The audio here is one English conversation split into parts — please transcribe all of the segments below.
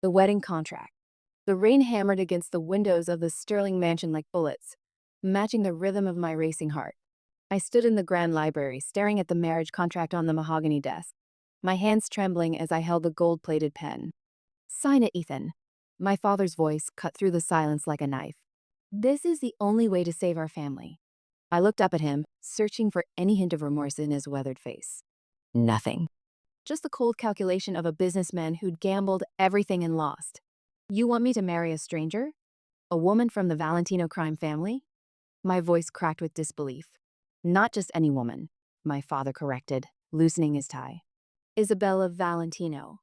The wedding contract. The rain hammered against the windows of the Sterling mansion like bullets, matching the rhythm of my racing heart. I stood in the grand library, staring at the marriage contract on the mahogany desk, my hands trembling as I held the gold-plated pen. "Sign it, Ethan." My father's voice cut through the silence like a knife. "This is the only way to save our family." I looked up at him, searching for any hint of remorse in his weathered face. Nothing. Just the cold calculation of a businessman who'd gambled everything and lost. "You want me to marry a stranger? A woman from the Valentino crime family?" My voice cracked with disbelief. "Not just any woman," my father corrected, loosening his tie. "Isabella Valentino,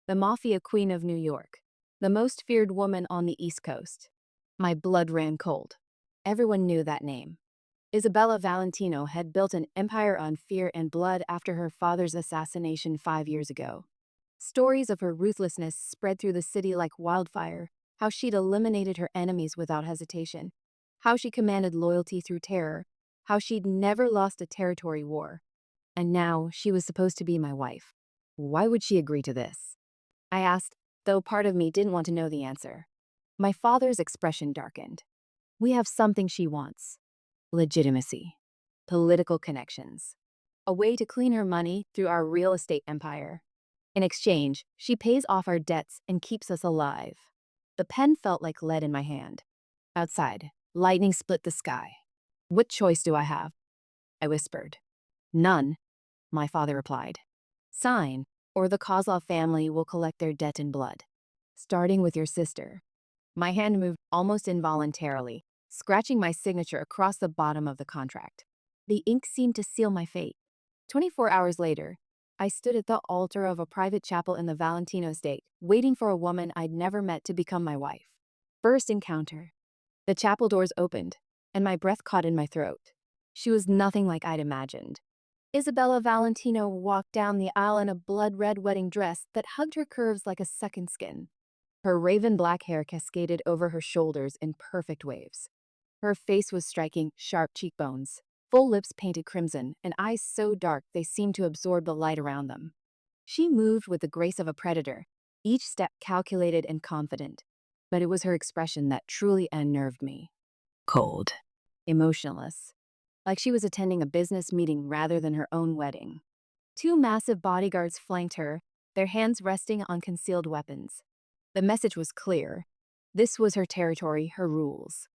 the Mafia queen of New York, the most feared woman on the East Coast." My blood ran cold. Everyone knew that name. Isabella Valentino had built an empire on fear and blood after her father's assassination 5 years ago. Stories of her ruthlessness spread through the city like wildfire, how she'd eliminated her enemies without hesitation, how she commanded loyalty through terror, how she'd never lost a territory war. And now she was supposed to be my wife. Why would she agree to this? I asked, though part of me didn't want to know the answer. My father's expression darkened. "We have something she wants. Legitimacy. Political connections. A way to clean her money through our real estate empire. In exchange, she pays off our debts and keeps us alive." The pen felt like lead in my hand. Outside, lightning split the sky. "What choice do I have?" I whispered. "None," my father replied. "Sign, or the Kozlov family will collect their debt in blood. Starting with your sister." My hand moved almost involuntarily, scratching my signature across the bottom of the contract. The ink seemed to seal my fate. 24 hours later, I stood at the altar of a private chapel in the Valentino estate, waiting for a woman I'd never met to become my wife. First encounter. The chapel doors opened, and my breath caught in my throat. She was nothing like I'd imagined. Isabella Valentino walked down the aisle in a blood-red wedding dress that hugged her curves like a second skin. Her raven black hair cascaded over her shoulders in perfect waves. Her face was striking, sharp cheekbones, full lips painted crimson, and eyes so dark they seemed to absorb the light around them. She moved with the grace of a predator, each step calculated and confident. But it was her expression that truly unnerved me. Cold. Emotionless. Like she was attending a business meeting rather than her own wedding. Two massive bodyguards flanked her, their hands resting on concealed weapons. The message was clear. This was her territory, her rules.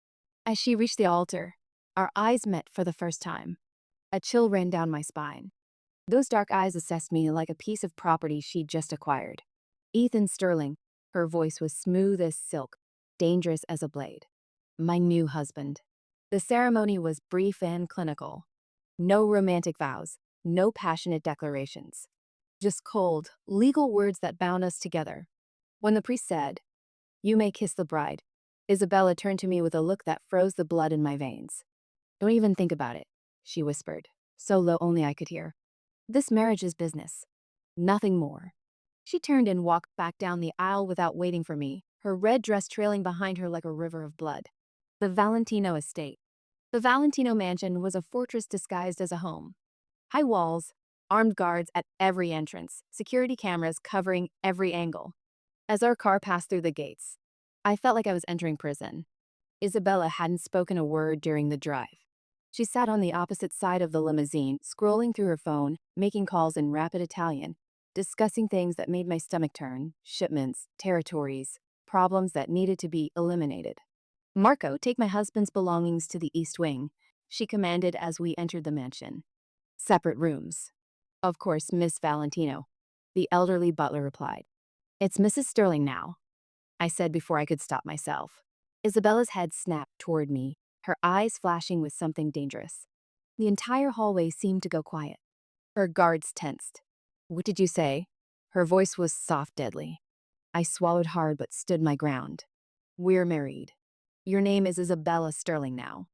As she reached the altar, our eyes met for the first time. A chill ran down my spine. Those dark eyes assessed me like a piece of property she'd just acquired. "Ethan Sterling," her voice was smooth as silk, dangerous as a blade. "My new husband." The ceremony was brief and clinical. No romantic vows, no passionate declarations. Just cold, legal words that bound us together. When the priest said, "You may kiss the bride," Isabella turned to me with a look that froze the blood in my veins. "Don't even think about it," she whispered, so low only I could hear. "This marriage is business. Nothing more." She turned and walked back down the aisle without waiting for me, her red dress trailing behind her like a river of blood. The Valentino estate. The Valentino mansion was a fortress disguised as a home. High walls, armed guards at every entrance, security cameras covering every angle. As our car passed through the gates, I felt like I was entering prison. Isabella hadn't spoken a word during the drive. She sat on the opposite side of the limousine, scrolling through her phone, making calls in rapid Italian, discussing things that made my stomach turn, shipments, territories, problems that needed to be eliminated. "Marco, take my husband's belongings to the East Wing," she commanded as we entered the mansion. "Separate rooms." "Of course, Miss Valentino," the elderly butler replied. "It's Mrs. Sterling now," I said before I could stop myself. Isabella's head snapped toward me, her eyes flashing with something dangerous. The entire hallway seemed to go quiet. Her guards tensed. "What did you say?" Her voice was soft, deadly. I swallowed hard but stood my ground. "We're married. Your name is Isabella Sterling now."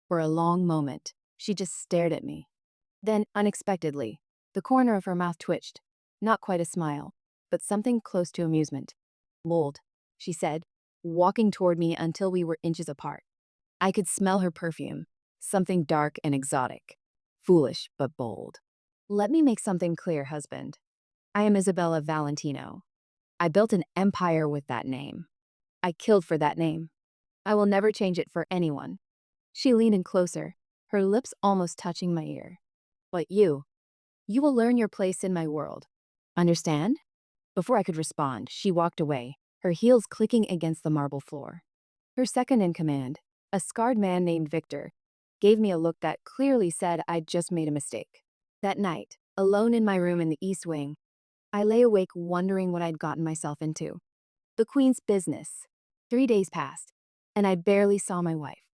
For a long moment, she just stared at me. Then, unexpectedly, the corner of her mouth twitched. Not quite a smile, but something close to amusement. "Mold," she said, walking toward me until we were inches apart. I could smell her perfume, something dark and exotic. Foolish but bold. "Let me make something clear, husband. I am Isabella Valentino. I built an empire with that name. I killed for that name. I will never change it for anyone. She leaned in closer, her lips almost touching my ear. But you will learn your place in my world. Understand? Before I could respond, she walked away, her heels clicking against the marble floor. Her second in command, a scarred man named Victor, gave me a look that clearly said I'd just made a mistake. That night, alone in my room in the East Wing, I lay awake wondering what I'd gotten myself into. The Queen's business. 3 days passed, and I barely saw my wife.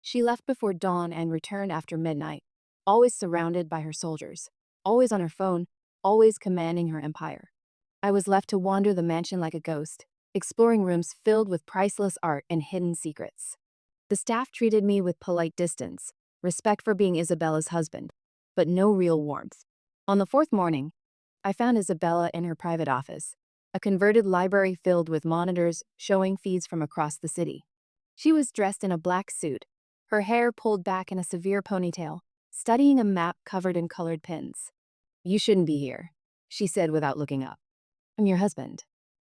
She left before dawn and returned after midnight, always surrounded by her soldiers, always on her phone, always commanding her empire. I was left to wander the mansion like a ghost, exploring rooms filled with priceless art and hidden secrets. The staff treated me with polite distance, respect for being Isabella's husband, but no real warmth. On the fourth morning, I found Isabella in her private office, a converted library filled with monitors showing feeds from across the city. She was dressed in a black suit, her hair pulled back in a severe ponytail, studying a map covered in colored pins. "You shouldn't be here," she said without looking up. "I'm your husband.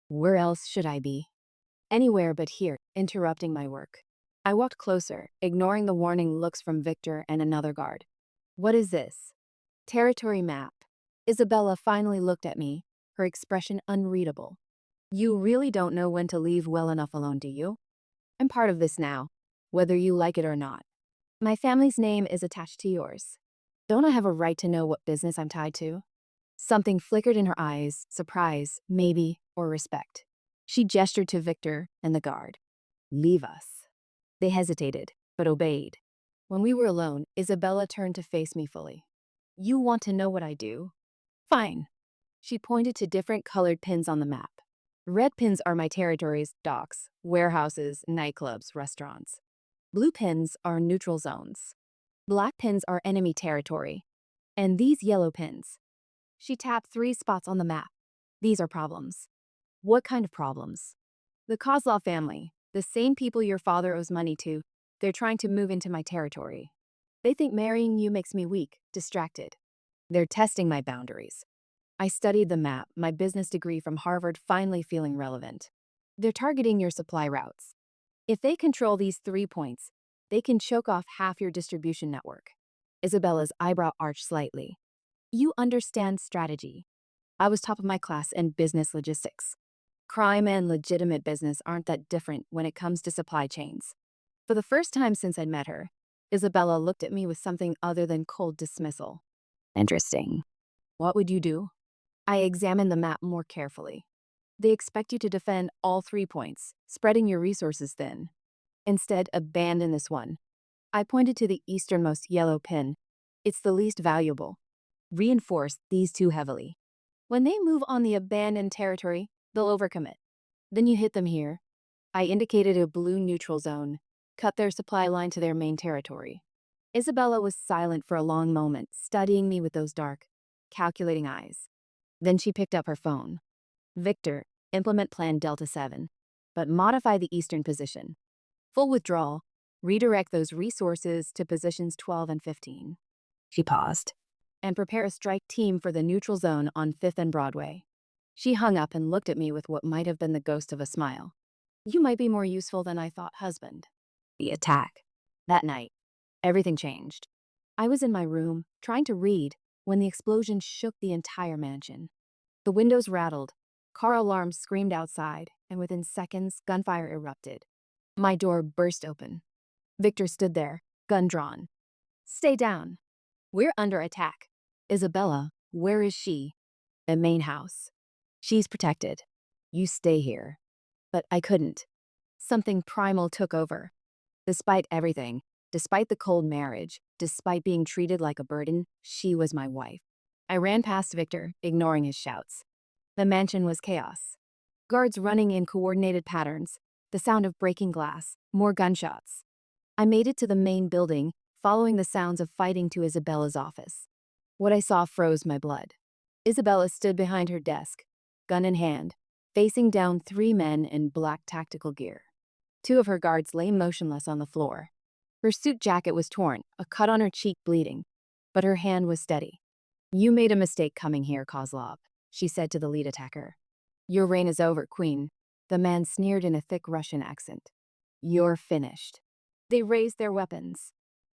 Where else should I be?" "Anywhere but here," interrupting my work. I walked closer, ignoring the warning looks from Victor and another guard. "What is this?" "Territory map." Isabella finally looked at me, her expression unreadable. "You really don't know when to leave well enough alone, do you? I'm part of this now, whether you like it or not. My family's name is attached to yours. Don't I have a right to know what business I'm tied to?" Something flickered in her eyes, surprise, maybe, or respect. She gestured to Victor and the guard. "Leave us." They hesitated, but obeyed. When we were alone, Isabella turned to face me fully. "You want to know what I do? Fine." She pointed to different colored pins on the map. "Red pins are my territories, docks, warehouses, nightclubs, restaurants. Blue pins are neutral zones. Black pins are enemy territory. And these yellow pins." She tapped 3 spots on the map. "These are problems." "What kind of problems?" "The Kozlov family, the same people your father owes money to, they're trying to move into my territory. They think marrying you makes me weak, distracted. They're testing my boundaries." I studied the map, my business degree from Harvard finally feeling relevant. "They're targeting your supply routes. If they control these 3 points, they can choke off half your distribution network." Isabella's eyebrow arched slightly. "You understand strategy." I was top of my class in business logistics. Crime and legitimate business aren't that different when it comes to supply chains. For the first time since I'd met her, Isabella looked at me with something other than cold dismissal. "Interesting. What would you do?" I examined the map more carefully. "They expect you to defend all 3 points, spreading your resources thin. Instead, abandon this one." I pointed to the easternmost yellow pin. "It's the least valuable. Reinforce these 2 heavily. When they move on the abandoned territory, they'll overcommit. Then you hit them here." I indicated a blue neutral zone, cut their supply line to their main territory. Isabella was silent for a long moment, studying me with those dark, calculating eyes. Then she picked up her phone. "Victor, implement Plan Delta 7, but modify the eastern position. Full withdrawal, redirect those resources to positions 12 and 15. She paused. "And prepare a strike team for the neutral zone on 5th and Broadway." She hung up and looked at me with what might have been the ghost of a smile. "You might be more useful than I thought, husband." The attack. That night, everything changed. I was in my room, trying to read, when the explosion shook the entire mansion. The windows rattled, car alarms screamed outside, and within seconds, gunfire erupted. My door burst open. Victor stood there, gun drawn. "Stay down. We're under attack." "Isabella, where is she?" "The main house. She's protected. You stay here." But I couldn't. Something primal took over. Despite everything, despite the cold marriage, despite being treated like a burden, she was my wife. I ran past Victor, ignoring his shouts. The mansion was chaos. Guards running in coordinated patterns, the sound of breaking glass, more gunshots. I made it to the main building, following the sounds of fighting to Isabella's office. What I saw froze my blood. Isabella stood behind her desk, gun in hand, facing down 3 men in black tactical gear. 2 of her guards lay motionless on the floor. Her suit jacket was torn, a cut on her cheek bleeding, but her hand was steady. "You made a mistake coming here, Kozlov," she said to the lead attacker. Your reign is over, Queen. The man sneered in a thick Russian accent. You're finished. They raised their weapons.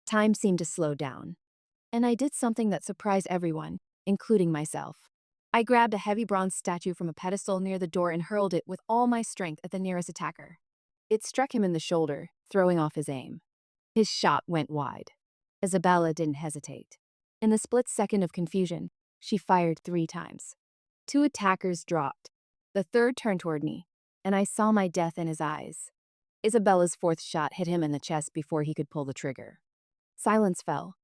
Time seemed to slow down. And I did something that surprised everyone, including myself. I grabbed a heavy bronze statue from a pedestal near the door and hurled it with all my strength at the nearest attacker. It struck him in the shoulder, throwing off his aim. His shot went wide. Isabella didn't hesitate. In the split second of confusion, she fired 3 times. 2 attackers dropped. The third turned toward me, and I saw my death in his eyes. Isabella's 4th shot hit him in the chest before he could pull the trigger. Silence fell,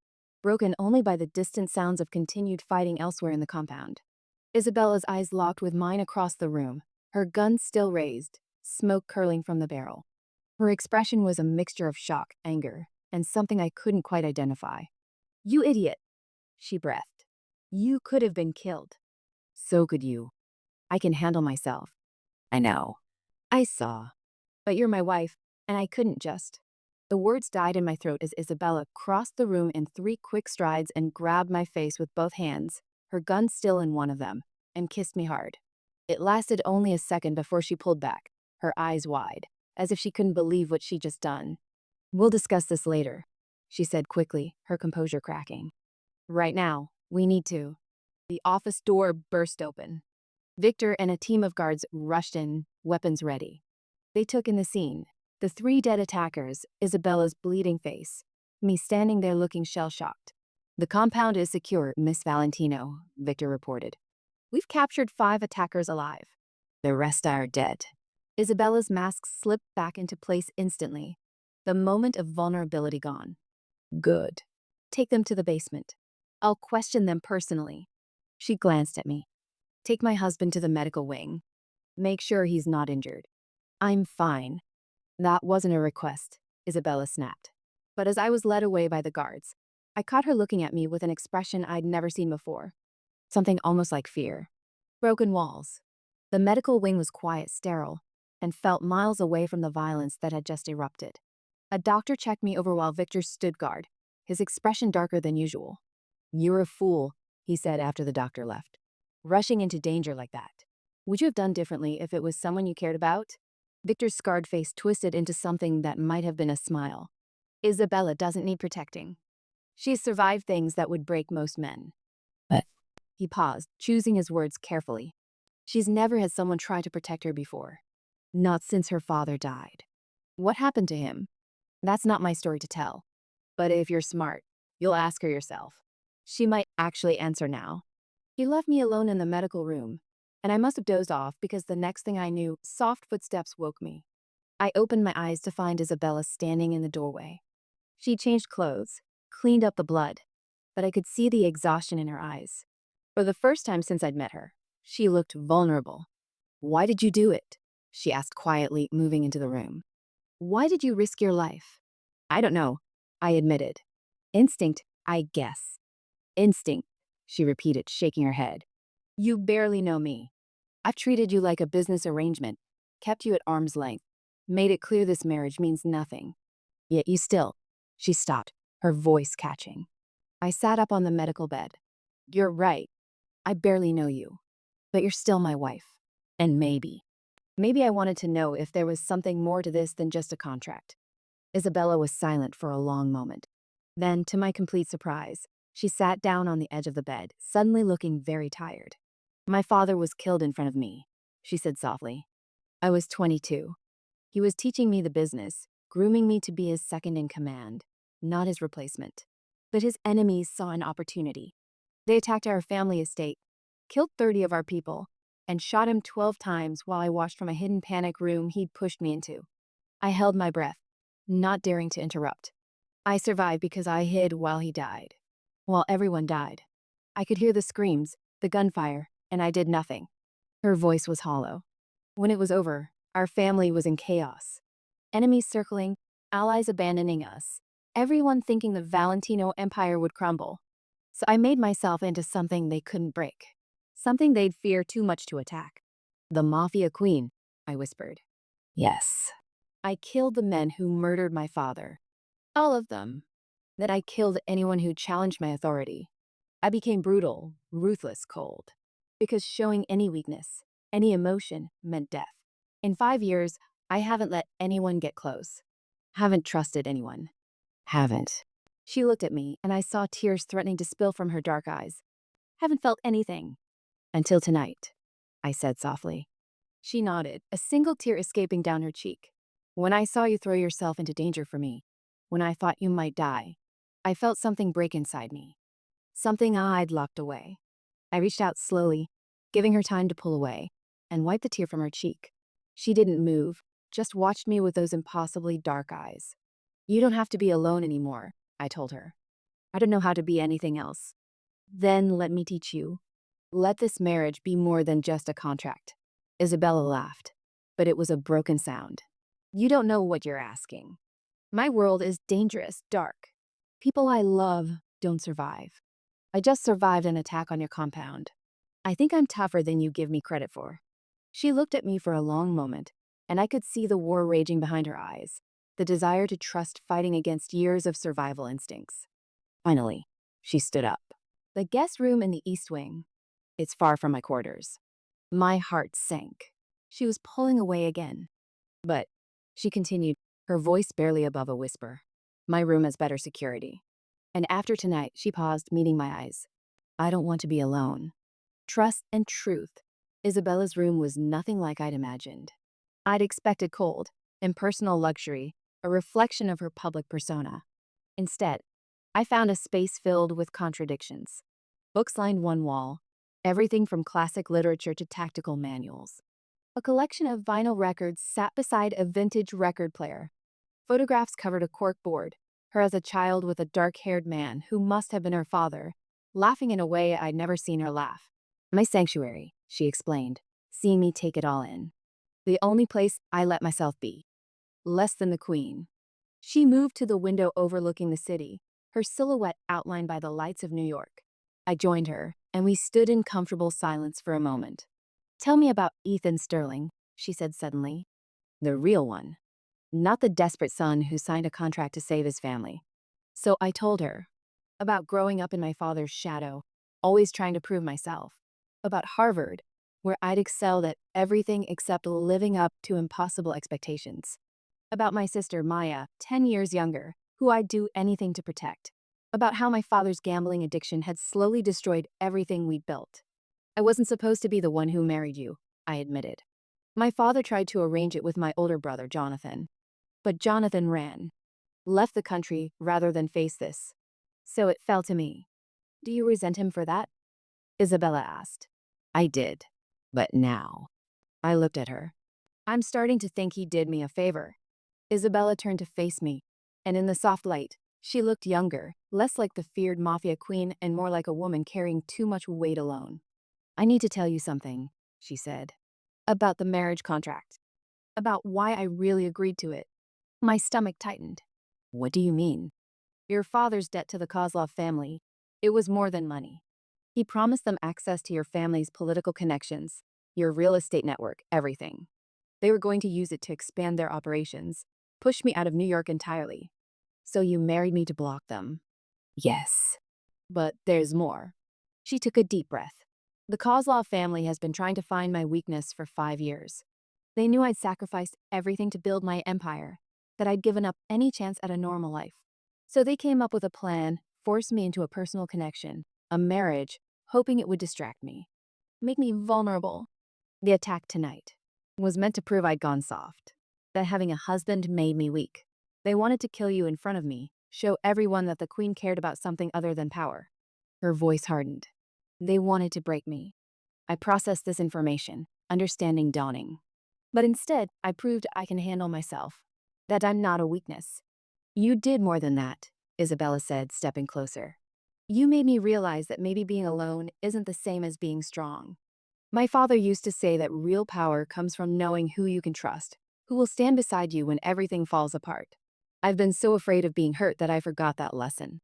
broken only by the distant sounds of continued fighting elsewhere in the compound. Isabella's eyes locked with mine across the room, her gun still raised, smoke curling from the barrel. Her expression was a mixture of shock, anger, and something I couldn't quite identify. You idiot, she breathed. You could have been killed. So could you. I can handle myself. I know. I saw. But you're my wife, and I couldn't just. The words died in my throat as Isabella crossed the room in 3 quick strides and grabbed my face with both hands, her gun still in one of them, and kissed me hard. It lasted only a second before she pulled back, her eyes wide, as if she couldn't believe what she'd just done. We'll discuss this later, she said quickly, her composure cracking. Right now, we need to. The office door burst open. Victor and a team of guards rushed in, weapons ready. They took in the scene. The 3 dead attackers, Isabella's bleeding face, me standing there looking shell-shocked. The compound is secure, Miss Valentino, Victor reported. We've captured 5 attackers alive. The rest are dead. Isabella's mask slipped back into place instantly, the moment of vulnerability gone. Good. Take them to the basement. I'll question them personally. She glanced at me. Take my husband to the medical wing. Make sure he's not injured. I'm fine. That wasn't a request, Isabella snapped. But as I was led away by the guards, I caught her looking at me with an expression I'd never seen before. Something almost like fear. Broken walls. The medical wing was quiet, sterile, and felt miles away from the violence that had just erupted. A doctor checked me over while Victor stood guard, his expression darker than usual. You're a fool, he said after the doctor left. Rushing into danger like that. Would you have done differently if it was someone you cared about? Victor's scarred face twisted into something that might have been a smile. Isabella doesn't need protecting. She's survived things that would break most men. But he paused, choosing his words carefully. She's never had someone try to protect her before. Not since her father died. What happened to him? That's not my story to tell. But if you're smart, you'll ask her yourself. She might actually answer now. He left me alone in the medical room, and I must have dozed off because the next thing I knew, soft footsteps woke me. I opened my eyes to find Isabella standing in the doorway. She'd changed clothes, cleaned up the blood, but I could see the exhaustion in her eyes. For the first time since I'd met her, she looked vulnerable. Why did you do it? She asked quietly, moving into the room. Why did you risk your life? I don't know, I admitted. Instinct, I guess. Instinct, she repeated, shaking her head. You barely know me. I've treated you like a business arrangement, kept you at arm's length, made it clear this marriage means nothing. Yet you still. She stopped, her voice catching. I sat up on the medical bed. You're right. I barely know you. But you're still my wife. And maybe I wanted to know if there was something more to this than just a contract. Isabella was silent for a long moment. Then, to my complete surprise, she sat down on the edge of the bed, suddenly looking very tired. My father was killed in front of me, she said softly. I was 22. He was teaching me the business, grooming me to be his second in command, not his replacement. But his enemies saw an opportunity. They attacked our family estate, killed 30 of our people, and shot him 12 times while I watched from a hidden panic room he'd pushed me into. I held my breath, not daring to interrupt. I survived because I hid while he died. While everyone died. I could hear the screams, the gunfire, and I did nothing. Her voice was hollow. When it was over, our family was in chaos. Enemies circling, allies abandoning us, everyone thinking the Valentino Empire would crumble. So I made myself into something they couldn't break. Something they'd fear too much to attack. The Mafia queen, I whispered. Yes. I killed the men who murdered my father. All of them. That I killed anyone who challenged my authority. I became brutal, ruthless, cold. Because showing any weakness, Any emotion meant death. In 5 years, I haven't let anyone get close. Haven't trusted anyone. Haven't. She looked at me, and I saw tears threatening to spill from her dark eyes. Haven't felt anything. Until tonight, I said softly. She nodded, a single tear escaping down her cheek. When I saw you throw yourself into danger for me, when I thought you might die, I felt something break inside me. Something I'd locked away. I reached out slowly, giving her time to pull away, and wiped the tear from her cheek. She didn't move, just watched me with those impossibly dark eyes. You don't have to be alone anymore, I told her. I don't know how to be anything else. Then let me teach you. Let this marriage be more than just a contract. Isabella laughed, but it was a broken sound. You don't know what you're asking. My world is dangerous, dark. People I love don't survive. I just survived an attack on your compound. I think I'm tougher than you give me credit for. She looked at me for a long moment, and I could see the war raging behind her eyes, the desire to trust fighting against years of survival instincts. Finally, she stood up. The guest room in the East Wing. It's far from my quarters. My heart sank. She was pulling away again. But, she continued, her voice barely above a whisper, my room has better security. And after tonight, she paused, meeting my eyes. I don't want to be alone. Trust and truth. Isabella's room was nothing like I'd imagined. I'd expected cold, impersonal luxury, a reflection of her public persona. Instead, I found a space filled with contradictions. Books lined one wall, everything from classic literature to tactical manuals. A collection of vinyl records sat beside a vintage record player. Photographs covered a cork board, her as a child with a dark-haired man who must have been her father, laughing in a way I'd never seen her laugh. My sanctuary, she explained, seeing me take it all in. The only place I let myself be. Less than the queen. She moved to the window overlooking the city, her silhouette outlined by the lights of New York. I joined her, and we stood in comfortable silence for a moment. Tell me about Ethan Sterling, she said suddenly. The real one. Not the desperate son who signed a contract to save his family. So I told her. About growing up in my father's shadow, always trying to prove myself. About Harvard, where I'd excelled at everything except living up to impossible expectations. About my sister Maya, 10 years younger, who I'd do anything to protect. About how my father's gambling addiction had slowly destroyed everything we'd built. I wasn't supposed to be the one who married you, I admitted. My father tried to arrange it with my older brother, Jonathan. But Jonathan ran. Left the country rather than face this. So it fell to me. Do you resent him for that? Isabella asked. I did. But now. I looked at her. I'm starting to think he did me a favor. Isabella turned to face me, and in the soft light, she looked younger, less like the feared Mafia queen and more like a woman carrying too much weight alone. I need to tell you something, she said. About the marriage contract. About why I really agreed to it. My stomach tightened. What do you mean? Your father's debt to the Kozlov family. It was more than money. He promised them access to your family's political connections, your real estate network, everything. They were going to use it to expand their operations, push me out of New York entirely. So you married me to block them. Yes. But there's more. She took a deep breath. The Kozlov family has been trying to find my weakness for 5 years. They knew I'd sacrificed everything to build my empire, that I'd given up any chance at a normal life. So they came up with a plan, forced me into a personal connection, a marriage, hoping it would distract me, make me vulnerable. The attack tonight was meant to prove I'd gone soft, that having a husband made me weak. They wanted to kill you in front of me, show everyone that the queen cared about something other than power. Her voice hardened. They wanted to break me. I processed this information, understanding dawning. But instead, I proved I can handle myself, that I'm not a weakness. You did more than that, Isabella said, stepping closer. You made me realize that maybe being alone isn't the same as being strong. My father used to say that real power comes from knowing who you can trust, who will stand beside you when everything falls apart. I've been so afraid of being hurt that I forgot that lesson.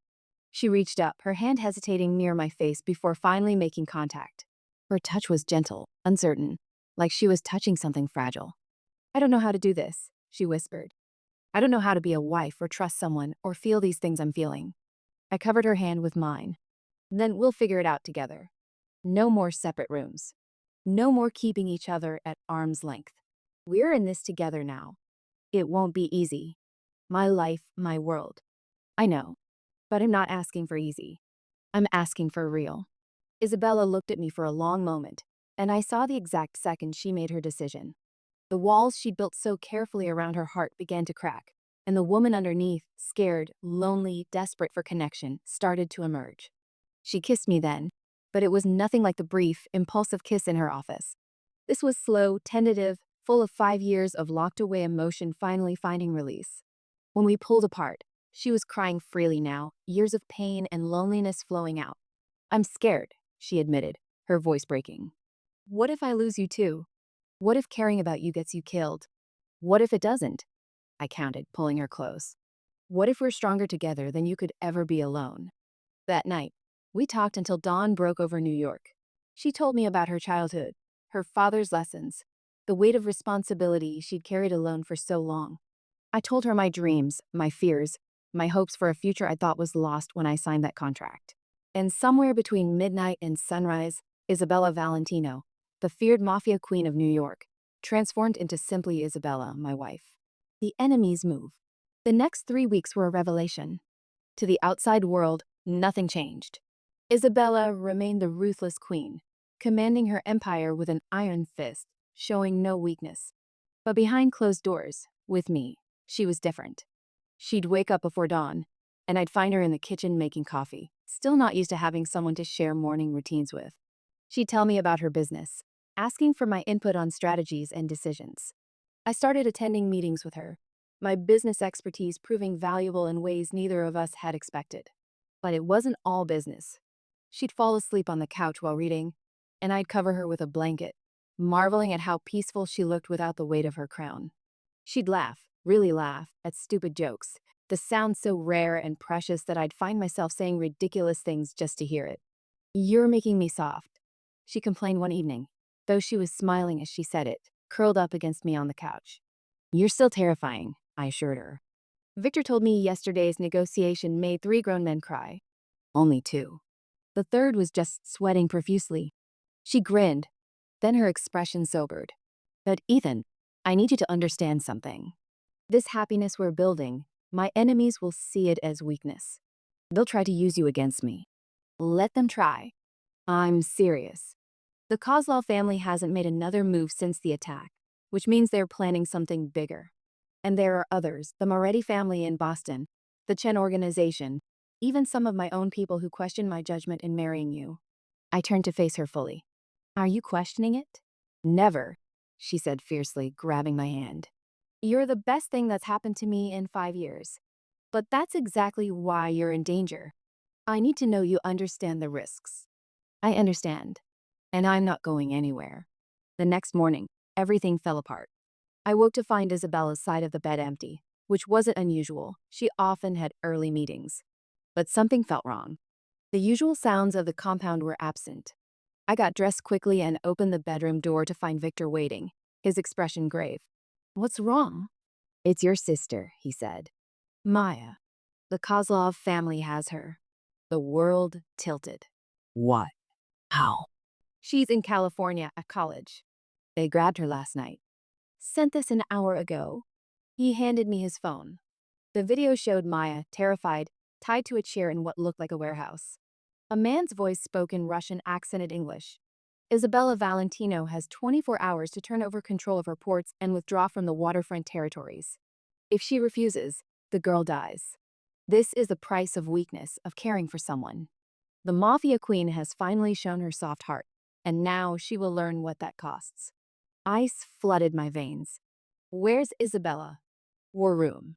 She reached up, her hand hesitating near my face before finally making contact. Her touch was gentle, uncertain, like she was touching something fragile. I don't know how to do this, she whispered. I don't know how to be a wife or trust someone or feel these things I'm feeling. I covered her hand with mine. Then we'll figure it out together. No more separate rooms. No more keeping each other at arm's length. We're in this together now. It won't be easy. My life, my world. I know, but I'm not asking for easy. I'm asking for real. Isabella looked at me for a long moment, and I saw the exact second she made her decision. The walls she'd built so carefully around her heart began to crack, and the woman underneath, scared, lonely, desperate for connection, started to emerge. She kissed me then, but it was nothing like the brief, impulsive kiss in her office. This was slow, tentative, full of 5 years of locked-away emotion finally finding release. When we pulled apart, she was crying freely now, years of pain and loneliness flowing out. "I'm scared," she admitted, her voice breaking. "What if I lose you too? What if caring about you gets you killed? What if it doesn't?" I counted, pulling her close. "What if we're stronger together than you could ever be alone?" That night, we talked until dawn broke over New York. She told me about her childhood, her father's lessons, the weight of responsibility she'd carried alone for so long. I told her my dreams, my fears, my hopes for a future I thought was lost when I signed that contract. And somewhere between midnight and sunrise, Isabella Valentino, the feared Mafia queen of New York, transformed into simply Isabella, my wife. The enemy's move. The next 3 weeks were a revelation. To the outside world, nothing changed. Isabella remained the ruthless queen, commanding her empire with an iron fist, showing no weakness. But behind closed doors, with me, she was different. She'd wake up before dawn, and I'd find her in the kitchen making coffee, still not used to having someone to share morning routines with. She'd tell me about her business, asking for my input on strategies and decisions. I started attending meetings with her, my business expertise proving valuable in ways neither of us had expected. But it wasn't all business. She'd fall asleep on the couch while reading, and I'd cover her with a blanket, marveling at how peaceful she looked without the weight of her crown. She'd laugh, really laugh, at stupid jokes, the sound so rare and precious that I'd find myself saying ridiculous things just to hear it. "You're making me soft," she complained one evening, though she was smiling as she said it, curled up against me on the couch. "You're still terrifying," I assured her. "Victor told me yesterday's negotiation made 3 grown men cry." "Only 2. The third was just sweating profusely." She grinned, then her expression sobered. "But Ethan, I need you to understand something. This happiness we're building, my enemies will see it as weakness. They'll try to use you against me. Let them try. I'm serious. The Kozlov family hasn't made another move since the attack, which means they're planning something bigger. And there are others, the Moretti family in Boston, the Chen organization, even some of my own people who question my judgment in marrying you." I turned to face her fully. "Are you questioning it?" "Never," she said fiercely, grabbing my hand. "You're the best thing that's happened to me in 5 years. But that's exactly why you're in danger. I need to know you understand the risks." "I understand. And I'm not going anywhere." The next morning, everything fell apart. I woke to find Isabella's side of the bed empty, which wasn't unusual. She often had early meetings. But something felt wrong. The usual sounds of the compound were absent. I got dressed quickly and opened the bedroom door to find Victor waiting, his expression grave. "What's wrong?" "It's your sister," he said. "Maya. The Kozlov family has her." The world tilted. "What? How?" "She's in California at college. They grabbed her last night. Sent this an hour ago." He handed me his phone. The video showed Maya, terrified, tied to a chair in what looked like a warehouse. A man's voice spoke in Russian accented English. "Isabella Valentino has 24 hours to turn over control of her ports and withdraw from the waterfront territories. If she refuses, the girl dies. This is the price of weakness, of caring for someone. The Mafia queen has finally shown her soft heart, and now she will learn what that costs." Ice flooded my veins. "Where's Isabella?" "War room.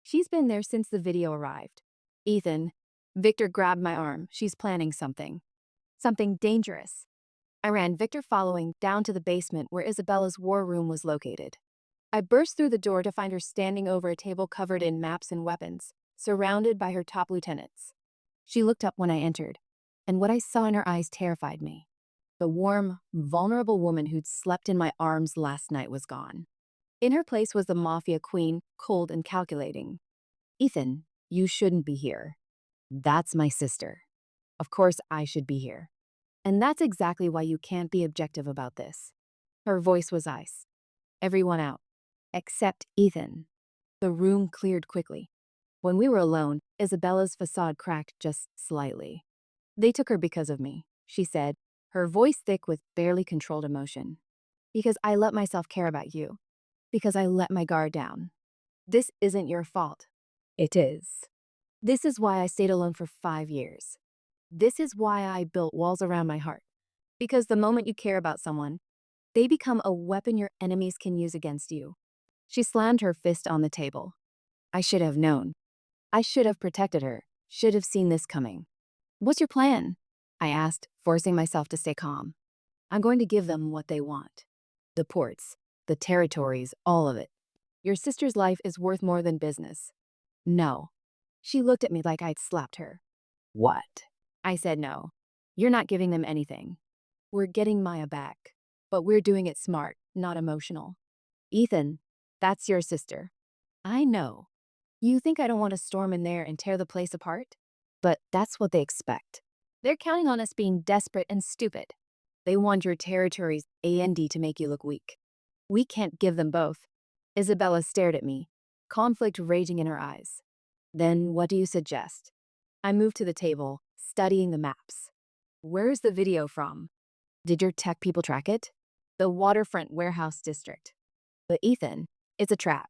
She's been there since the video arrived." "Ethan." Victor grabbed my arm. "She's planning something. Something dangerous." I ran, Victor following, down to the basement where Isabella's war room was located. I burst through the door to find her standing over a table covered in maps and weapons, surrounded by her top lieutenants. She looked up when I entered, and what I saw in her eyes terrified me. The warm, vulnerable woman who'd slept in my arms last night was gone. In her place was the Mafia queen, cold and calculating. "Ethan, you shouldn't be here. That's my sister. Of course I should be here." And that's exactly why you can't be objective about this. Her voice was ice. Everyone out. Except Ethan. The room cleared quickly. When we were alone, Isabella's facade cracked just slightly. They took her because of me, she said, her voice thick with barely controlled emotion. Because I let myself care about you. Because I let my guard down. This isn't your fault. It is. This is why I stayed alone for 5 years. This is why I built walls around my heart. Because the moment you care about someone, they become a weapon your enemies can use against you. She slammed her fist on the table. I should have known. I should have protected her, should have seen this coming. What's your plan? I asked, forcing myself to stay calm. I'm going to give them what they want. The ports, the territories, all of it. Your sister's life is worth more than business. No. She looked at me like I'd slapped her. What? I said no. You're not giving them anything. We're getting Maya back. But we're doing it smart, not emotional. Ethan, that's your sister. I know. You think I don't want to storm in there and tear the place apart? But that's what they expect. They're counting on us being desperate and stupid. They want your territories and to make you look weak. We can't give them both. Isabella stared at me, conflict raging in her eyes. Then what do you suggest? I moved to the table, studying the maps. Where's the video from? Did your tech people track it? The waterfront warehouse district. But Ethan, it's a trap.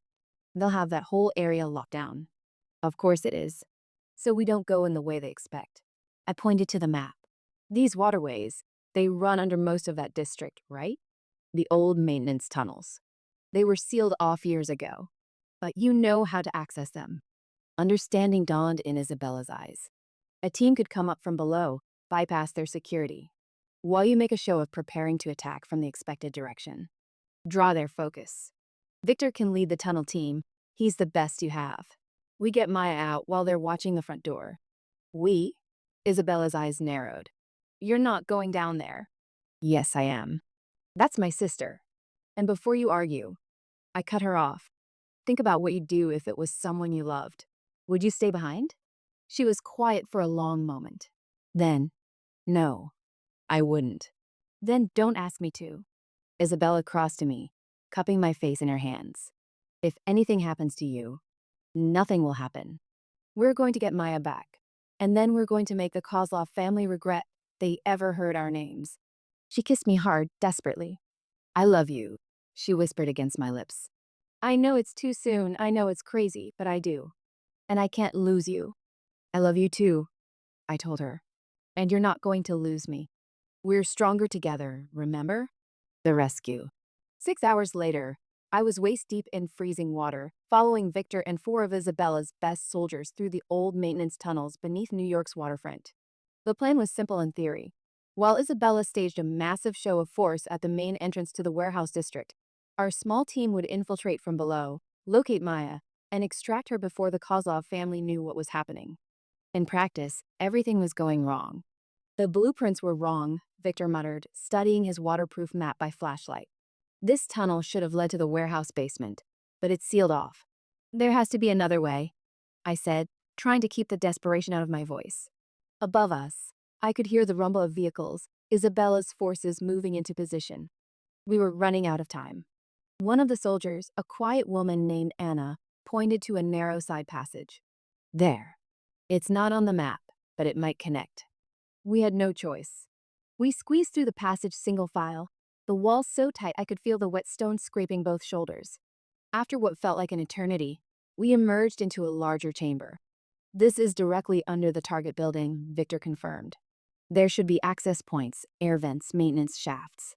They'll have that whole area locked down. Of course it is. So we don't go in the way they expect. I pointed to the map. These waterways, they run under most of that district, right? The old maintenance tunnels. They were sealed off years ago. But you know how to access them. Understanding dawned in Isabella's eyes. A team could come up from below, bypass their security, while you make a show of preparing to attack from the expected direction. Draw their focus. Victor can lead the tunnel team. He's the best you have. We get Maya out while they're watching the front door. We? Isabella's eyes narrowed. You're not going down there. Yes, I am. That's my sister. And before you argue, I cut her off. Think about what you'd do if it was someone you loved. Would you stay behind? She was quiet for a long moment. Then, no, I wouldn't. Then don't ask me to. Isabella crossed to me, cupping my face in her hands. If anything happens to you, nothing will happen. We're going to get Maya back, and then we're going to make the Kozlov family regret they ever heard our names. She kissed me hard, desperately. I love you, she whispered against my lips. I know it's too soon, I know it's crazy, but I do. And I can't lose you. I love you too, I told her. And you're not going to lose me. We're stronger together, remember? The rescue. 6 hours later, I was waist-deep in freezing water, following Victor and 4 of Isabella's best soldiers through the old maintenance tunnels beneath New York's waterfront. The plan was simple in theory. While Isabella staged a massive show of force at the main entrance to the warehouse district, our small team would infiltrate from below, locate Maya, and extract her before the Kozlov family knew what was happening. In practice, everything was going wrong. The blueprints were wrong, Victor muttered, studying his waterproof map by flashlight. This tunnel should have led to the warehouse basement, but it's sealed off. There has to be another way, I said, trying to keep the desperation out of my voice. Above us, I could hear the rumble of vehicles, Isabella's forces moving into position. We were running out of time. One of the soldiers, a quiet woman named Anna, pointed to a narrow side passage. There. It's not on the map, but it might connect. We had no choice. We squeezed through the passage single file, the walls so tight I could feel the wet stone scraping both shoulders. After what felt like an eternity, we emerged into a larger chamber. This is directly under the target building, Victor confirmed. There should be access points, air vents, maintenance shafts.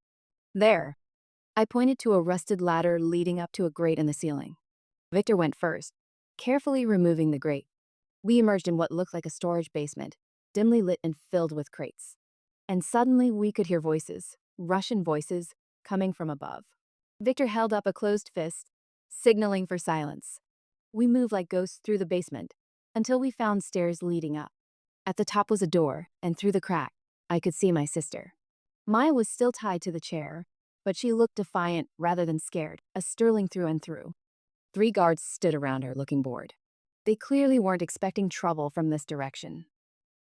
There. I pointed to a rusted ladder leading up to a grate in the ceiling. Victor went first, carefully removing the grate. We emerged in what looked like a storage basement, dimly lit and filled with crates. And suddenly we could hear voices, Russian voices, coming from above. Victor held up a closed fist, signaling for silence. We moved like ghosts through the basement, until we found stairs leading up. At the top was a door, and through the crack, I could see my sister. Maya was still tied to the chair, but she looked defiant rather than scared, a sterling through and through. 3 guards stood around her, looking bored. They clearly weren't expecting trouble from this direction.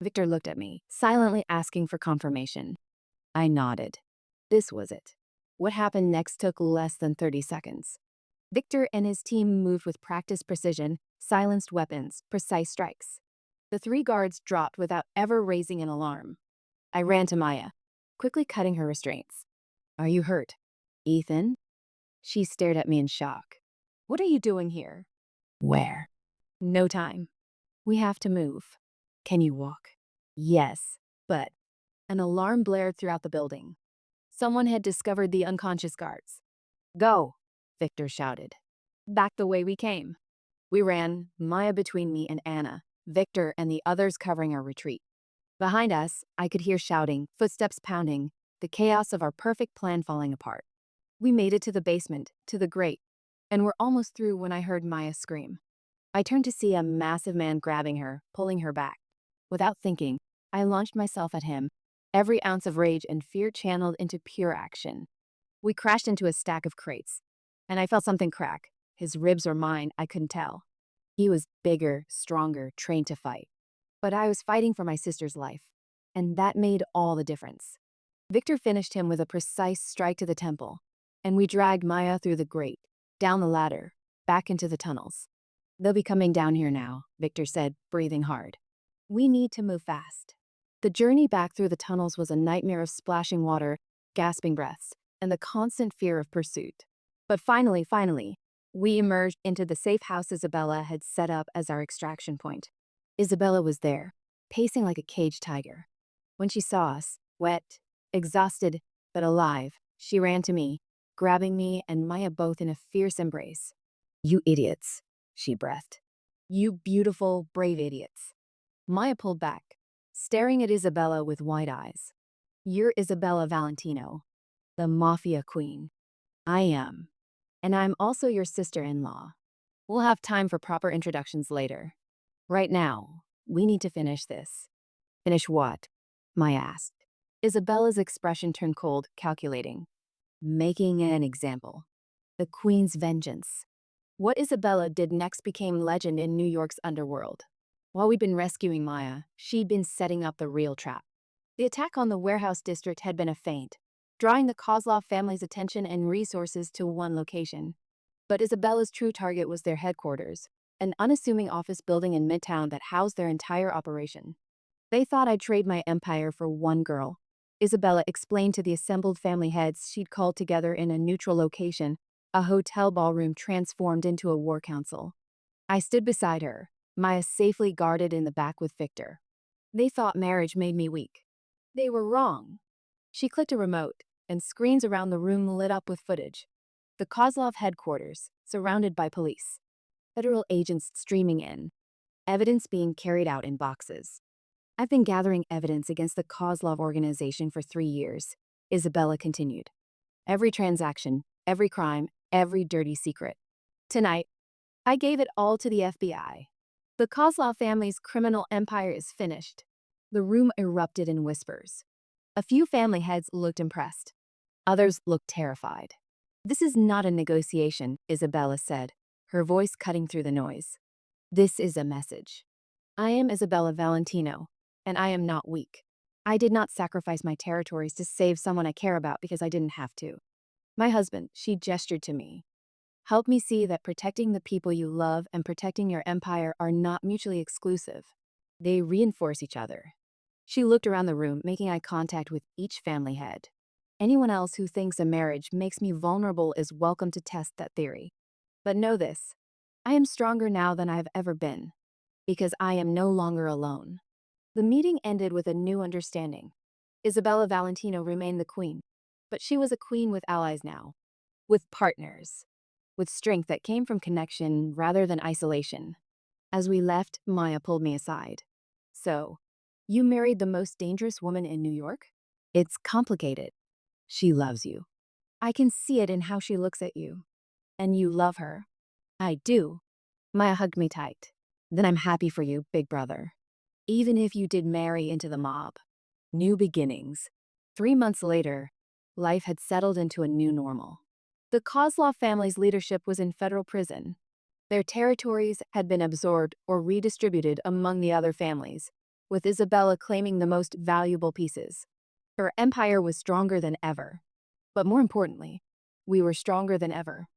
Victor looked at me, silently asking for confirmation. I nodded. This was it. What happened next took less than 30 seconds. Victor and his team moved with practiced precision, silenced weapons, precise strikes. The three guards dropped without ever raising an alarm. I ran to Maya, quickly cutting her restraints. Are you hurt? Ethan? She stared at me in shock. What are you doing here? Where? No time. We have to move. Can you walk? Yes, but an alarm blared throughout the building. Someone had discovered the unconscious guards. Go, Victor shouted. Back the way we came. We ran, Maya between me and Anna, Victor and the others covering our retreat. Behind us, I could hear shouting, footsteps pounding, the chaos of our perfect plan falling apart. We made it to the basement, to the grate, and were almost through when I heard Maya scream. I turned to see a massive man grabbing her, pulling her back. Without thinking, I launched myself at him, every ounce of rage and fear channeled into pure action. We crashed into a stack of crates, and I felt something crack. His ribs or mine, I couldn't tell. He was bigger, stronger, trained to fight. But I was fighting for my sister's life, and that made all the difference. Victor finished him with a precise strike to the temple, and we dragged Maya through the grate, down the ladder, back into the tunnels. They'll be coming down here now, Victor said, breathing hard. We need to move fast. The journey back through the tunnels was a nightmare of splashing water, gasping breaths, and the constant fear of pursuit. But finally, we emerged into the safe house Isabella had set up as our extraction point. Isabella was there, pacing like a caged tiger. When she saw us, wet, exhausted, but alive, she ran to me, grabbing me and Maya both in a fierce embrace. You idiots, she breathed. You beautiful, brave idiots. Maya pulled back, staring at Isabella with wide eyes. You're Isabella Valentino, the Mafia queen. I am. And I'm also your sister-in-law. We'll have time for proper introductions later. Right now, we need to finish this. Finish what? Maya asked. Isabella's expression turned cold, calculating. Making an example. The Queen's vengeance. What Isabella did next became legend in New York's underworld. While we'd been rescuing Maya, she'd been setting up the real trap. The attack on the warehouse district had been a feint, drawing the Kozlov family's attention and resources to one location. But Isabella's true target was their headquarters, an unassuming office building in Midtown that housed their entire operation. They thought I'd trade my empire for one girl. Isabella explained to the assembled family heads she'd called together in a neutral location, a hotel ballroom transformed into a war council. I stood beside her, Maya safely guarded in the back with Victor. They thought marriage made me weak. They were wrong. She clicked a remote, and screens around the room lit up with footage. The Kozlov headquarters, surrounded by police. Federal agents streaming in. Evidence being carried out in boxes. I've been gathering evidence against the Kozlov organization for 3 years, Isabella continued. Every transaction, every crime, every dirty secret. Tonight, I gave it all to the FBI. The Kozlov family's criminal empire is finished. The room erupted in whispers. A few family heads looked impressed. Others looked terrified. This is not a negotiation, Isabella said, her voice cutting through the noise. This is a message. I am Isabella Valentino, and I am not weak. I did not sacrifice my territories to save someone I care about because I didn't have to. My husband, she gestured to me. Help me see that protecting the people you love and protecting your empire are not mutually exclusive. They reinforce each other. She looked around the room, making eye contact with each family head. Anyone else who thinks a marriage makes me vulnerable is welcome to test that theory. But know this, I am stronger now than I have ever been, because I am no longer alone. The meeting ended with a new understanding. Isabella Valentino remained the queen, but she was a queen with allies now, with partners, with strength that came from connection rather than isolation. As we left, Maya pulled me aside. So, you married the most dangerous woman in New York? It's complicated. She loves you. I can see it in how she looks at you. And you love her. I do. Maya hugged me tight. Then I'm happy for you, big brother. Even if you did marry into the mob. New beginnings. 3 months later, life had settled into a new normal. The Kozlov family's leadership was in federal prison. Their territories had been absorbed or redistributed among the other families, with Isabella claiming the most valuable pieces. Her empire was stronger than ever. But more importantly, we were stronger than ever.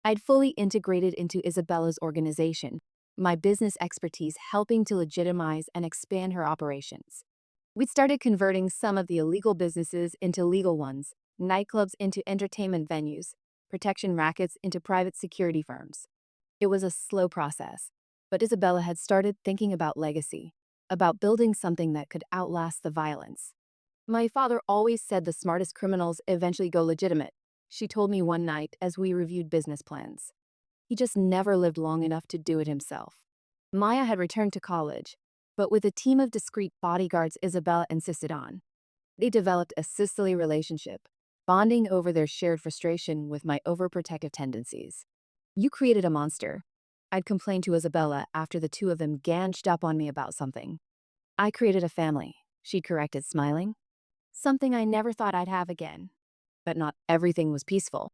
I'd fully integrated into Isabella's organization, my business expertise helping to legitimize and expand her operations. We'd started converting some of the illegal businesses into legal ones, nightclubs into entertainment venues, protection rackets into private security firms. It was a slow process, but Isabella had started thinking about legacy, about building something that could outlast the violence. My father always said the smartest criminals eventually go legitimate, she told me one night as we reviewed business plans. He just never lived long enough to do it himself. Maya had returned to college, but with a team of discreet bodyguards Isabella insisted on. They developed a sisterly relationship, bonding over their shared frustration with my overprotective tendencies. You created a monster, I'd complained to Isabella after the two of them ganged up on me about something. I created a family, she corrected, smiling. Something I never thought I'd have again. But not everything was peaceful.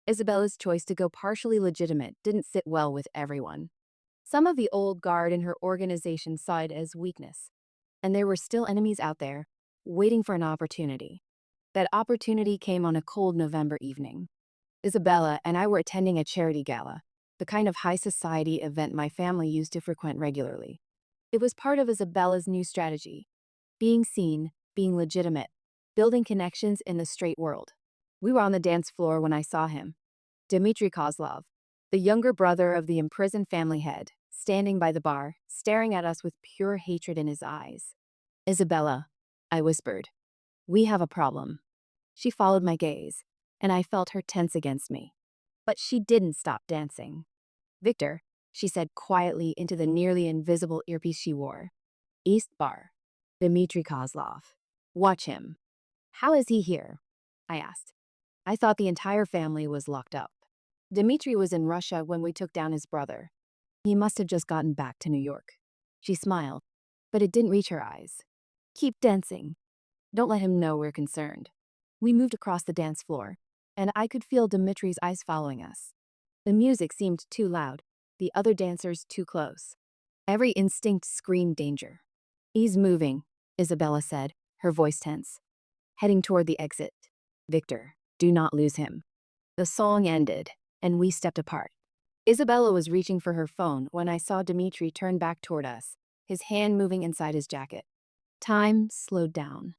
Isabella's choice to go partially legitimate didn't sit well with everyone. Some of the old guard in her organization saw it as weakness, and there were still enemies out there, waiting for an opportunity. That opportunity came on a cold November evening. Isabella and I were attending a charity gala, the kind of high society event my family used to frequent regularly. It was part of Isabella's new strategy: being seen, being legitimate, building connections in the straight world. We were on the dance floor when I saw him, Dmitry Kozlov, the younger brother of the imprisoned family head, standing by the bar, staring at us with pure hatred in his eyes. Isabella, I whispered, we have a problem. She followed my gaze, and I felt her tense against me. But she didn't stop dancing. Victor, she said quietly into the nearly invisible earpiece she wore. East Bar. Dmitry Kozlov. Watch him. How is he here? I asked. I thought the entire family was locked up. Dmitry was in Russia when we took down his brother. He must have just gotten back to New York. She smiled, but it didn't reach her eyes. Keep dancing. Don't let him know we're concerned. We moved across the dance floor, and I could feel Dmitry's eyes following us. The music seemed too loud, the other dancers too close. Every instinct screamed danger. He's moving, Isabella said, her voice tense. Heading toward the exit. Victor, do not lose him. The song ended, and we stepped apart. Isabella was reaching for her phone when I saw Dmitry turn back toward us, his hand moving inside his jacket. Time slowed down.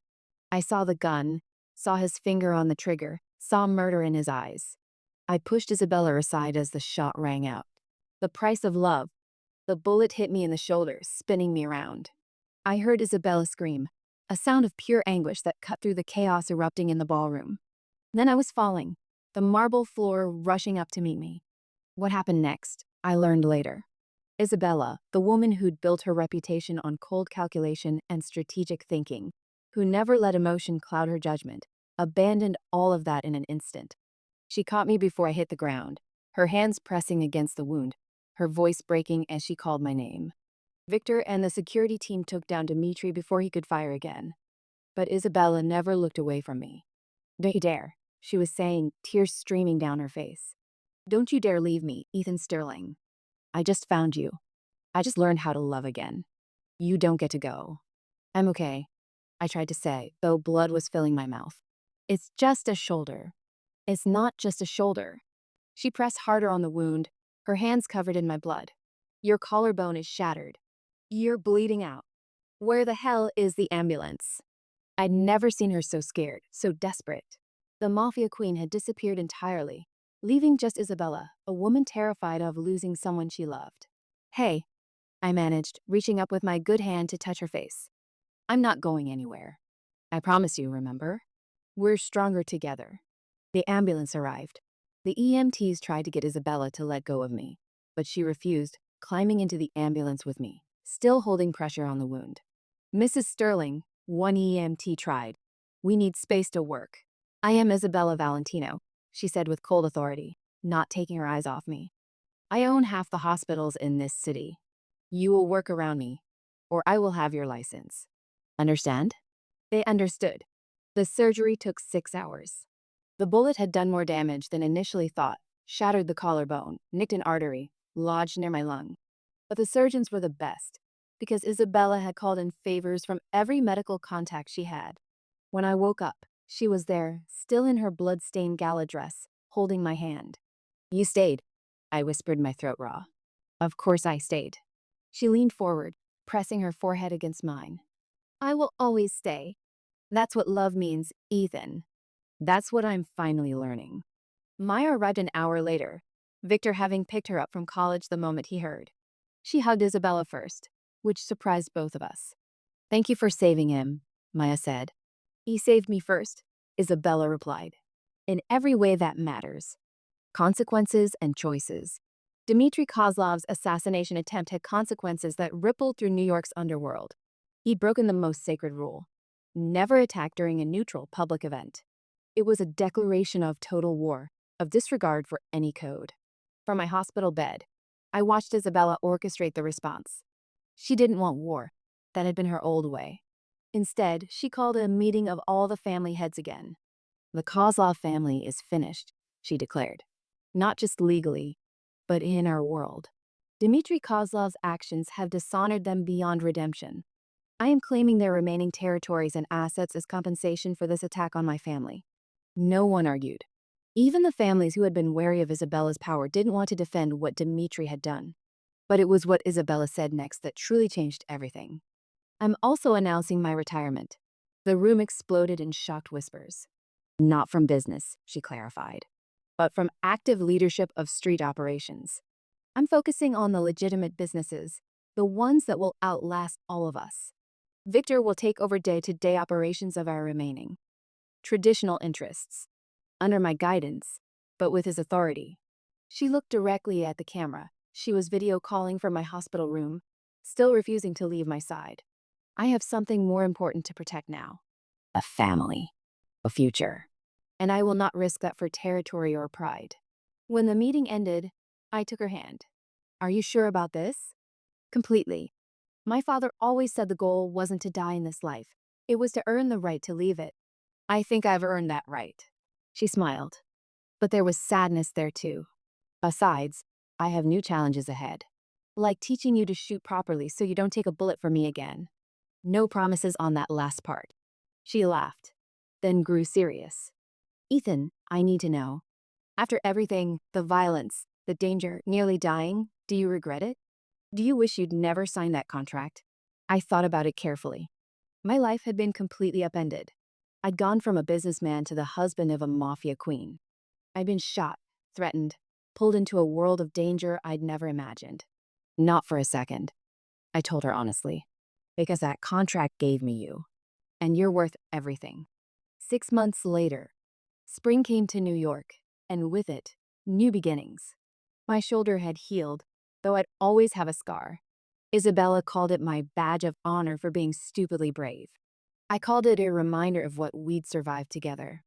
I saw the gun, saw his finger on the trigger, saw murder in his eyes. I pushed Isabella aside as the shot rang out. The price of love. The bullet hit me in the shoulder, spinning me around. I heard Isabella scream, a sound of pure anguish that cut through the chaos erupting in the ballroom. Then I was falling, the marble floor rushing up to meet me. What happened next, I learned later. Isabella, the woman who'd built her reputation on cold calculation and strategic thinking, who never let emotion cloud her judgment, abandoned all of that in an instant. She caught me before I hit the ground, her hands pressing against the wound, her voice breaking as she called my name. Victor and the security team took down Dmitry before he could fire again. But Isabella never looked away from me. Don't you dare, she was saying, tears streaming down her face. Don't you dare leave me, Ethan Sterling. I just found you. I just learned how to love again. You don't get to go. I'm okay, I tried to say, though blood was filling my mouth. It's just a shoulder. It's not just a shoulder. She pressed harder on the wound, her hands covered in my blood. Your collarbone is shattered. You're bleeding out. Where the hell is the ambulance? I'd never seen her so scared, so desperate. The Mafia queen had disappeared entirely, leaving just Isabella, a woman terrified of losing someone she loved. Hey, I managed, reaching up with my good hand to touch her face. I'm not going anywhere. I promise you, remember? We're stronger together. The ambulance arrived. The EMTs tried to get Isabella to let go of me, but she refused, climbing into the ambulance with me, still holding pressure on the wound. Mrs. Sterling, one EMT tried. We need space to work. I am Isabella Valentino, she said with cold authority, not taking her eyes off me. I own half the hospitals in this city. You will work around me, or I will have your license. Understand? They understood. The surgery took 6 hours. The bullet had done more damage than initially thought, shattered the collarbone, nicked an artery, lodged near my lung. But the surgeons were the best, because Isabella had called in favors from every medical contact she had. When I woke up, she was there, still in her blood-stained gala dress, holding my hand. You stayed, I whispered, my throat raw. Of course I stayed. She leaned forward, pressing her forehead against mine. I will always stay. That's what love means, Ethan. That's what I'm finally learning. Maya arrived an hour later, Victor having picked her up from college the moment he heard. She hugged Isabella first, which surprised both of us. Thank you for saving him, Maya said. He saved me first, Isabella replied. In every way that matters. Consequences and choices. Dmitry Kozlov's assassination attempt had consequences that rippled through New York's underworld. He'd broken the most sacred rule: never attack during a neutral public event. It was a declaration of total war, of disregard for any code. From my hospital bed, I watched Isabella orchestrate the response. She didn't want war. That had been her old way. Instead, she called a meeting of all the family heads again. The Kozlov family is finished, she declared. Not just legally, but in our world. Dmitry Kozlov's actions have dishonored them beyond redemption. I am claiming their remaining territories and assets as compensation for this attack on my family. No one argued. Even the families who had been wary of Isabella's power didn't want to defend what Dmitry had done. But it was what Isabella said next that truly changed everything. I'm also announcing my retirement. The room exploded in shocked whispers. Not from business, she clarified, but from active leadership of street operations. I'm focusing on the legitimate businesses, the ones that will outlast all of us. Victor will take over day-to-day operations of our remaining traditional interests, under my guidance, but with his authority. She looked directly at the camera. She was video calling from my hospital room, still refusing to leave my side. I have something more important to protect now. A family. A future. And I will not risk that for territory or pride. When the meeting ended, I took her hand. Are you sure about this? Completely. My father always said the goal wasn't to die in this life. It was to earn the right to leave it. I think I've earned that right. She smiled. But there was sadness there too. Besides, I have new challenges ahead. Like teaching you to shoot properly so you don't take a bullet for me again. No promises on that last part. She laughed, then grew serious. Ethan, I need to know. After everything, the violence, the danger, nearly dying, do you regret it? Do you wish you'd never signed that contract? I thought about it carefully. My life had been completely upended. I'd gone from a businessman to the husband of a mafia queen. I'd been shot, threatened, pulled into a world of danger I'd never imagined. Not for a second, I told her honestly, because that contract gave me you, and you're worth everything. 6 months later, spring came to New York, and with it, new beginnings. My shoulder had healed, though I'd always have a scar. Isabella called it my badge of honor for being stupidly brave. I called it a reminder of what we'd survived together.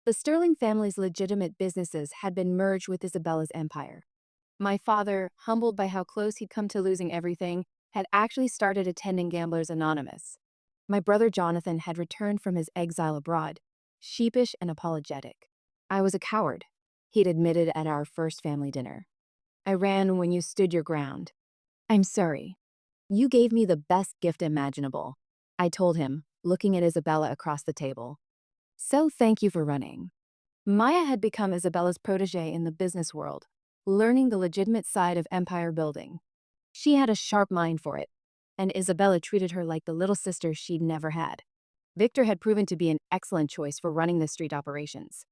The Sterling family's legitimate businesses had been merged with Isabella's empire. My father, humbled by how close he'd come to losing everything, had actually started attending Gamblers Anonymous. My brother Jonathan had returned from his exile abroad, sheepish and apologetic. I was a coward, he'd admitted at our first family dinner. I ran when you stood your ground. I'm sorry. You gave me the best gift imaginable, I told him, looking at Isabella across the table. So thank you for running. Maya had become Isabella's protege in the business world, learning the legitimate side of empire building. She had a sharp mind for it, and Isabella treated her like the little sister she'd never had. Victor had proven to be an excellent choice for running the street operations.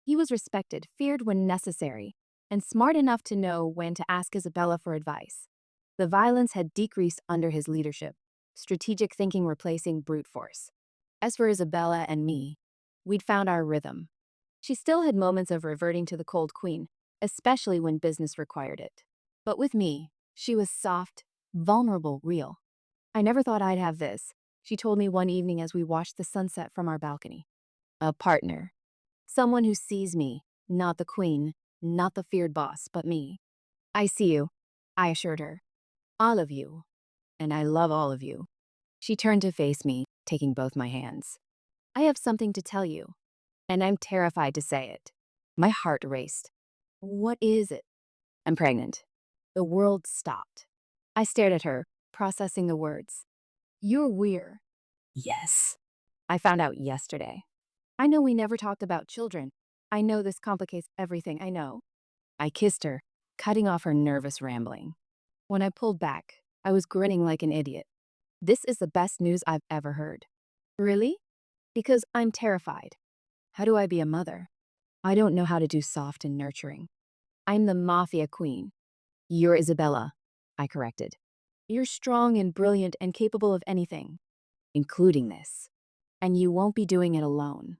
He was respected, feared when necessary, and smart enough to know when to ask Isabella for advice. The violence had decreased under his leadership, strategic thinking replacing brute force. As for Isabella and me, we'd found our rhythm. She still had moments of reverting to the cold queen, especially when business required it. But with me, she was soft, vulnerable, real. I never thought I'd have this, she told me one evening as we watched the sunset from our balcony. A partner. Someone who sees me, not the queen, not the feared boss, but me. I see you, I assured her. All of you. And I love all of you. She turned to face me, taking both my hands. I have something to tell you, and I'm terrified to say it. My heart raced. What is it? I'm pregnant. The world stopped. I stared at her, processing the words. You're weird. Yes. I found out yesterday. I know we never talked about children. I know this complicates everything, I know. I kissed her, cutting off her nervous rambling. When I pulled back, I was grinning like an idiot. This is the best news I've ever heard. Really? Because I'm terrified. How do I be a mother? I don't know how to do soft and nurturing. I'm the Mafia queen. You're Isabella, I corrected. You're strong and brilliant and capable of anything, including this. And you won't be doing it alone.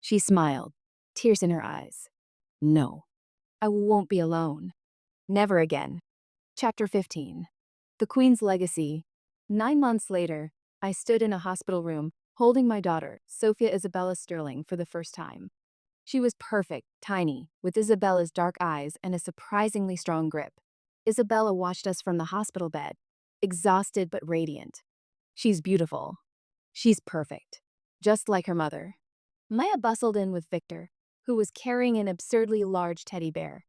She smiled, tears in her eyes. No, I won't be alone. Never again. Chapter 15. The Queen's Legacy. 9 months later, I stood in a hospital room, holding my daughter, Sophia Isabella Sterling, for the first time. She was perfect, tiny, with Isabella's dark eyes and a surprisingly strong grip. Isabella watched us from the hospital bed, exhausted but radiant. She's beautiful. She's perfect. Just like her mother. Maya bustled in with Victor, who was carrying an absurdly large teddy bear.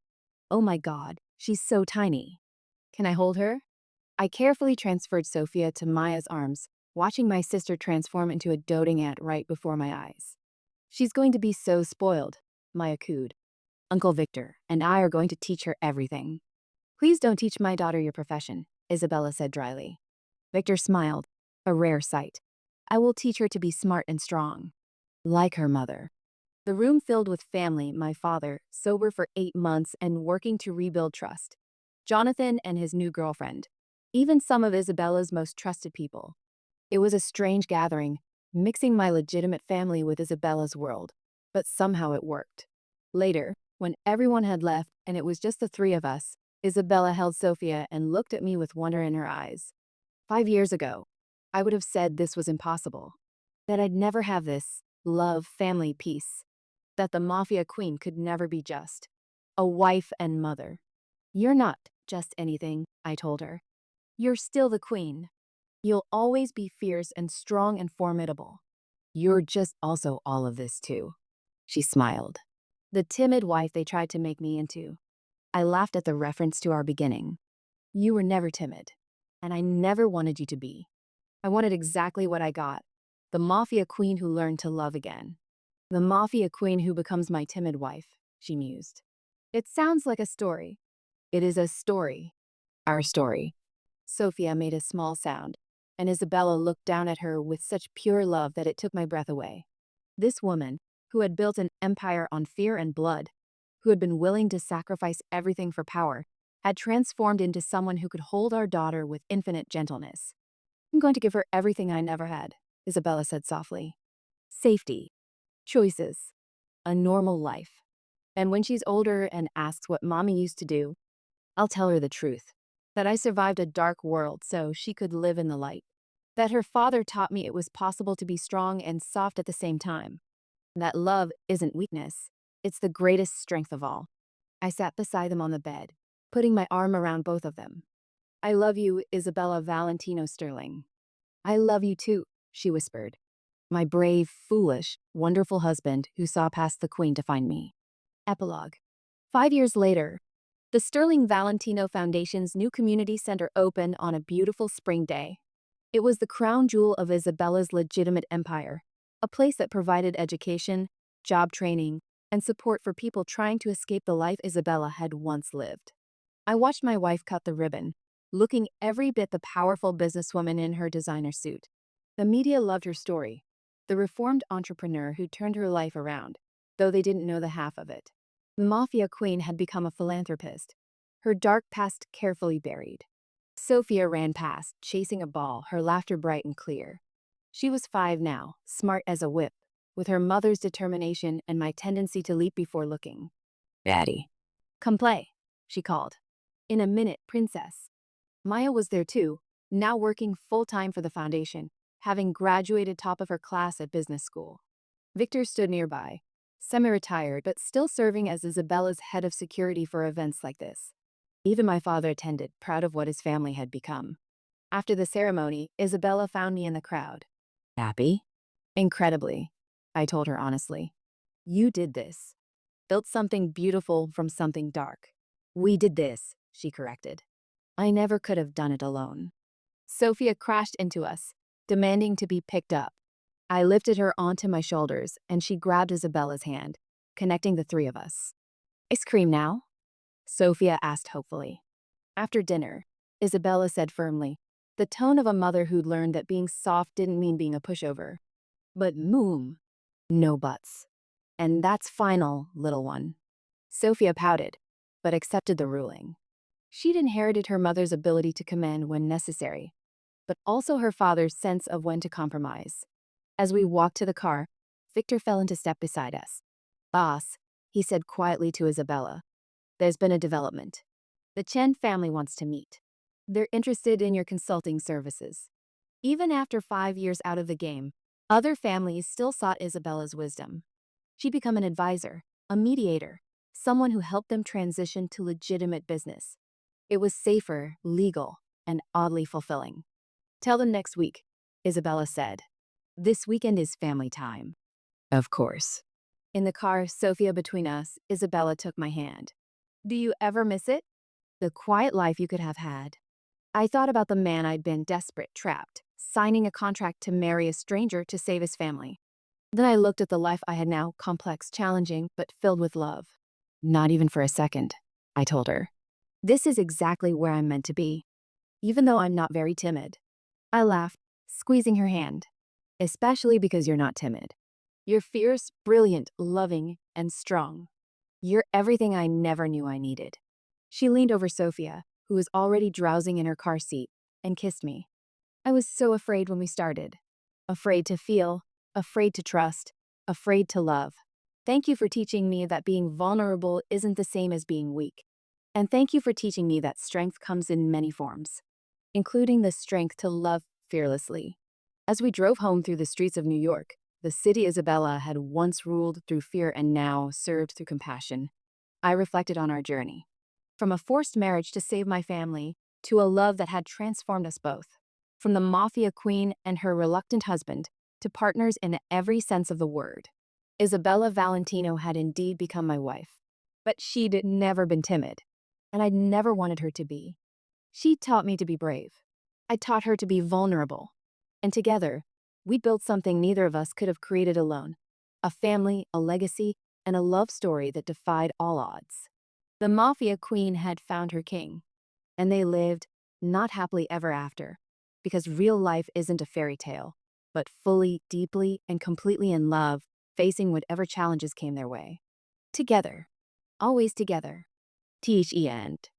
Oh my God, she's so tiny. Can I hold her? I carefully transferred Sophia to Maya's arms, watching my sister transform into a doting aunt right before my eyes. She's going to be so spoiled, Maya cooed. Uncle Victor and I are going to teach her everything. Please don't teach my daughter your profession, Isabella said dryly. Victor smiled, a rare sight. I will teach her to be smart and strong. Like her mother. The room filled with family, my father, sober for 8 months and working to rebuild trust. Jonathan and his new girlfriend. Even some of Isabella's most trusted people. It was a strange gathering, mixing my legitimate family with Isabella's world. But somehow it worked. Later, when everyone had left and it was just the three of us, Isabella held Sophia and looked at me with wonder in her eyes. 5 years ago, I would have said this was impossible. That I'd never have this love, family, peace. That the Mafia queen could never be just. A wife and mother. You're not just anything, I told her. You're still the queen. You'll always be fierce and strong and formidable. You're just also all of this too. She smiled. The timid wife they tried to make me into. I laughed at the reference to our beginning. You were never timid, and I never wanted you to be. I wanted exactly what I got. The Mafia queen who learned to love again. The Mafia queen who becomes my timid wife, she mused. It sounds like a story. It is a story. Our story. Sophia made a small sound, and Isabella looked down at her with such pure love that it took my breath away. This woman, who had built an empire on fear and blood, who had been willing to sacrifice everything for power, had transformed into someone who could hold our daughter with infinite gentleness. I'm going to give her everything I never had, Isabella said softly. Safety. Choices. A normal life. And when she's older and asks what mommy used to do, I'll tell her the truth. That I survived a dark world so she could live in the light. That her father taught me it was possible to be strong and soft at the same time. That love isn't weakness. It's the greatest strength of all. I sat beside them on the bed, putting my arm around both of them. I love you, Isabella Valentino Sterling. I love you too, she whispered. My brave, foolish, wonderful husband who saw past the queen to find me. Epilogue. 5 years later, the Sterling Valentino Foundation's new community center opened on a beautiful spring day. It was the crown jewel of Isabella's legitimate empire, a place that provided education, job training, and support for people trying to escape the life Isabella had once lived. I watched my wife cut the ribbon, looking every bit the powerful businesswoman in her designer suit. The media loved her story, the reformed entrepreneur who turned her life around, though they didn't know the half of it. The Mafia queen had become a philanthropist, her dark past carefully buried. Sophia ran past, chasing a ball, her laughter bright and clear. She was 5 now, smart as a whip, with her mother's determination and my tendency to leap before looking. Daddy. Come play, she called. In a minute, princess. Maya was there too, now working full-time for the foundation, having graduated top of her class at business school. Victor stood nearby, semi-retired but still serving as Isabella's head of security for events like this. Even my father attended, proud of what his family had become. After the ceremony, Isabella found me in the crowd. Happy? Incredibly, I told her honestly. You did this. Built something beautiful from something dark. We did this, she corrected. I never could have done it alone. Sophia crashed into us, demanding to be picked up. I lifted her onto my shoulders, and she grabbed Isabella's hand, connecting the three of us. Ice cream now? Sophia asked hopefully. After dinner, Isabella said firmly, the tone of a mother who'd learned that being soft didn't mean being a pushover. But moom, no buts. And that's final, little one. Sophia pouted, but accepted the ruling. She'd inherited her mother's ability to command when necessary, but also her father's sense of when to compromise. As we walked to the car, Victor fell into step beside us. Boss, he said quietly to Isabella, there's been a development. The Chen family wants to meet. They're interested in your consulting services. Even after 5 years out of the game, other families still sought Isabella's wisdom. She'd become an advisor, a mediator, someone who helped them transition to legitimate business. It was safer, legal, and oddly fulfilling. Tell them next week, Isabella said. This weekend is family time. Of course. In the car, Sophia between us, Isabella took my hand. Do you ever miss it? The quiet life you could have had. I thought about the man I'd been desperate, trapped, signing a contract to marry a stranger to save his family. Then I looked at the life I had now, complex, challenging, but filled with love. Not even for a second, I told her. This is exactly where I'm meant to be, even though I'm not very timid. I laughed, squeezing her hand. Especially because you're not timid. You're fierce, brilliant, loving, and strong. You're everything I never knew I needed. She leaned over Sophia, who was already drowsing in her car seat, and kissed me. I was so afraid when we started. Afraid to feel, afraid to trust, afraid to love. Thank you for teaching me that being vulnerable isn't the same as being weak. And thank you for teaching me that strength comes in many forms, including the strength to love fearlessly. As we drove home through the streets of New York, the city Isabella had once ruled through fear and now served through compassion, I reflected on our journey. From a forced marriage to save my family, to a love that had transformed us both. From the Mafia queen and her reluctant husband, to partners in every sense of the word. Isabella Valentino had indeed become my wife. But she'd never been timid, and I'd never wanted her to be. She taught me to be brave. I taught her to be vulnerable. And together, we built something neither of us could have created alone. A family, a legacy, and a love story that defied all odds. The Mafia queen had found her king, and they lived, not happily ever after, because real life isn't a fairy tale, but fully, deeply, and completely in love, facing whatever challenges came their way. Together. Always together. The end.